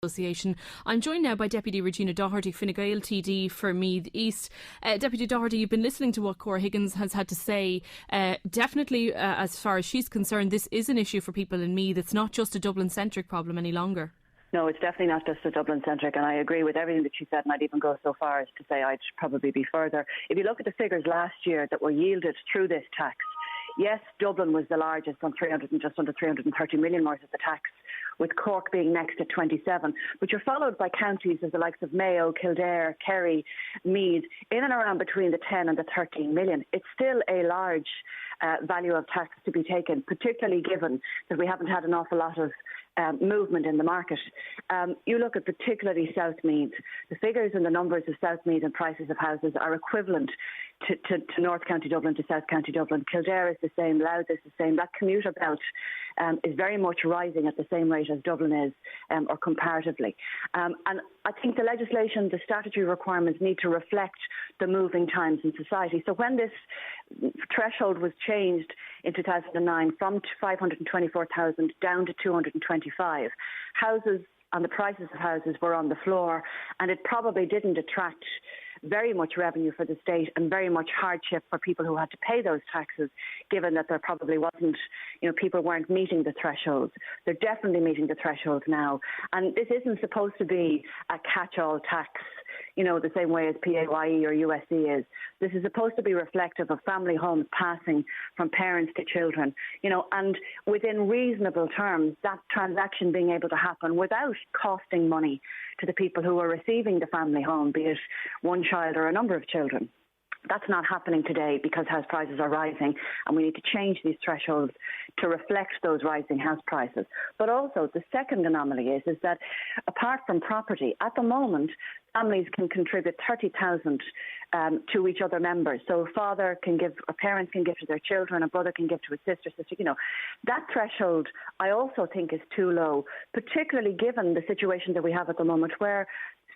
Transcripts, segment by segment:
Association. I'm joined now by Deputy Regina Doherty, Fine Gael TD for Meath East. Deputy Doherty, you've been listening to what Cora Higgins has had to say. Definitely, as far as she's concerned, this is an issue for people in Meath. It's not just a Dublin-centric problem any longer. No, it's definitely not just a Dublin-centric, and I agree with everything that she said, and I'd even go so far as to say I'd probably be further. If you look at the figures last year that were yielded through this tax, yes, Dublin was the largest on just under 330 million worth of the tax, with Cork being next at 27. But you're followed by counties of the likes of Mayo, Kildare, Kerry, Meath, in and around between the 10 and the 13 million. It's still a large value of tax to be taken, particularly given that we haven't had an awful lot of movement in the market. You look at particularly South Meath. The figures and the numbers of South Meath and prices of houses are equivalent to North County Dublin, to South County Dublin. Kildare is the same, Louth is the same. That commuter belt is very much rising at the same rate as Dublin is, or comparatively. And I think the legislation, the statutory requirements need to reflect the moving times in society. So when this threshold was changed in 2009 from 524,000 down to 225, houses and the prices of houses were on the floor, and it probably didn't attract very much revenue for the state and very much hardship for people who had to pay those taxes, given that there probably wasn't, people weren't meeting the thresholds. They're definitely meeting the thresholds now. And this isn't supposed to be a catch-all tax, the same way as PAYE or USC is. This is supposed to be reflective of family homes passing from parents to children, and within reasonable terms, that transaction being able to happen without costing money to the people who are receiving the family home, be it one child or a number of children. That's not happening today because house prices are rising, and we need to change these thresholds to reflect those rising house prices. But also the second anomaly is that apart from property, at the moment, families can contribute 30,000 to each other members. So a father can give, a parent can give to their children, a brother can give to a sister. That threshold I also think is too low, particularly given the situation that we have at the moment where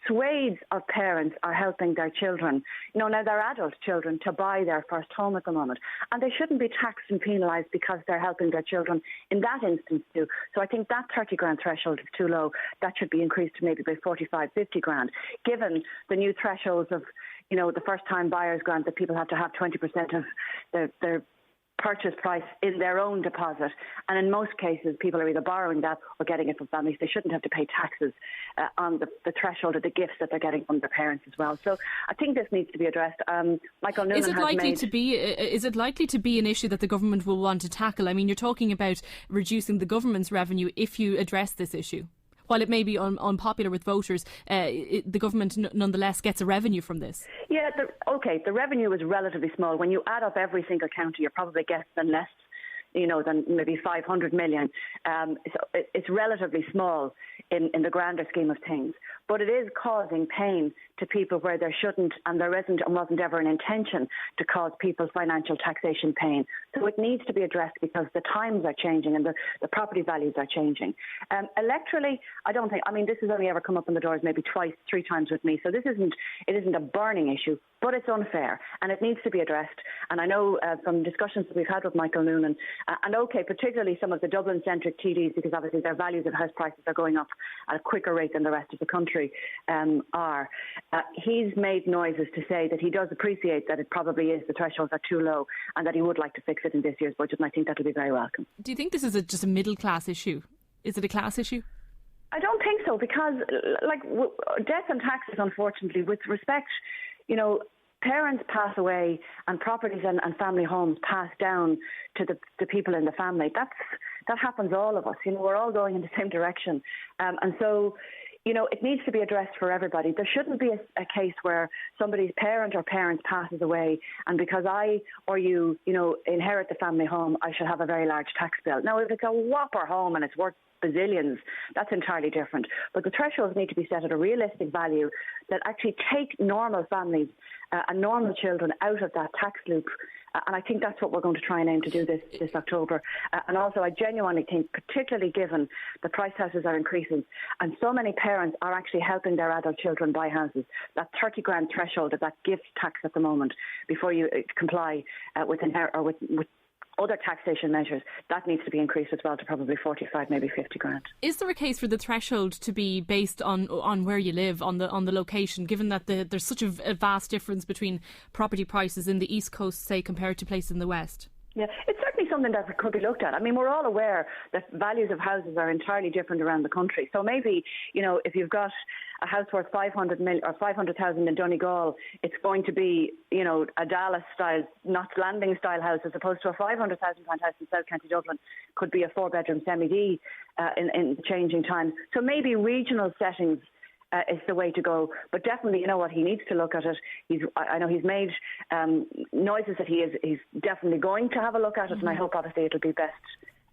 swathes of parents are helping their children, now they're adult children, to buy their first home at the moment. And they shouldn't be taxed and penalised because they're helping their children in that instance too. So I think that 30 grand threshold is too low. That should be increased to maybe by 45, 50 grand, given the new thresholds of, the first time buyers grant that people have to have 20% of their purchase price in their own deposit, and in most cases people are either borrowing that or getting it from families. They shouldn't have to pay taxes on the threshold of the gifts that they're getting from their parents as well. So I think this needs to be addressed. Michael Noonan Is it likely to be an issue that the government will want to tackle? I mean, you're talking about reducing the government's revenue if you address this issue. While it may be unpopular with voters, the government nonetheless gets a revenue from this. Yeah, the revenue is relatively small. When you add up every single county, you're probably getting less, than maybe 500 million. So it's relatively small in the grander scheme of things. But it is causing pain to people where there shouldn't, and there isn't and wasn't ever an intention to cause people financial taxation pain. So it needs to be addressed because the times are changing and the property values are changing. Electorally, this has only ever come up in the doors maybe twice, 3 times with me. So it isn't a burning issue, but it's unfair and it needs to be addressed. And I know from discussions that we've had with Michael Noonan, particularly some of the Dublin-centric TDs, because obviously their values of house prices are going up at a quicker rate than the rest of the country are. He's made noises to say that he does appreciate that it probably is, the thresholds are too low, and that he would like to fix it in this year's budget, and I think that will be very welcome. Do you think this is just a middle-class issue? Is it a class issue? I don't think so, because death and taxes, unfortunately, with respect, parents pass away and properties and family homes pass down to the people in the family. That happens to all of us. We're all going in the same direction. And so, it needs to be addressed for everybody. There shouldn't be a case where somebody's parent or parents passes away, and because I or you, inherit the family home, I should have a very large tax bill. Now, if it's a whopper home and it's worth bazillions, that's entirely different. But the thresholds need to be set at a realistic value that actually take normal families and normal children out of that tax loop. And I think that's what we're going to try and aim to do this October. And also, I genuinely think, particularly given the price houses are increasing and so many parents are actually helping their adult children buy houses, that 30 grand threshold of that gift tax at the moment before you comply with other taxation measures, that needs to be increased as well to probably 45, maybe 50 grand. Is there a case for the threshold to be based on where you live, on the location, given that there's such a vast difference between property prices in the East Coast, say, compared to places in the West? Yeah, it's certainly something that could be looked at. I mean, we're all aware that values of houses are entirely different around the country. So maybe, if you've got a house worth 500,000 in Donegal, it's going to be, a Dallas-style, not landing-style house, as opposed to a £500,000 house in South County Dublin could be a 4-bedroom semi-D in changing times. So maybe regional settings is the way to go. But definitely, he needs to look at it. I know he's made noises that he's definitely going to have a look at it, and I hope obviously it'll be best.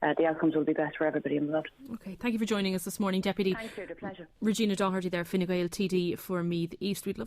The outcomes will be best for everybody involved. Okay, thank you for joining us this morning, Deputy. Thank you, the pleasure. Regina Doherty there, Fine Gael TD for Meath East. We'd love to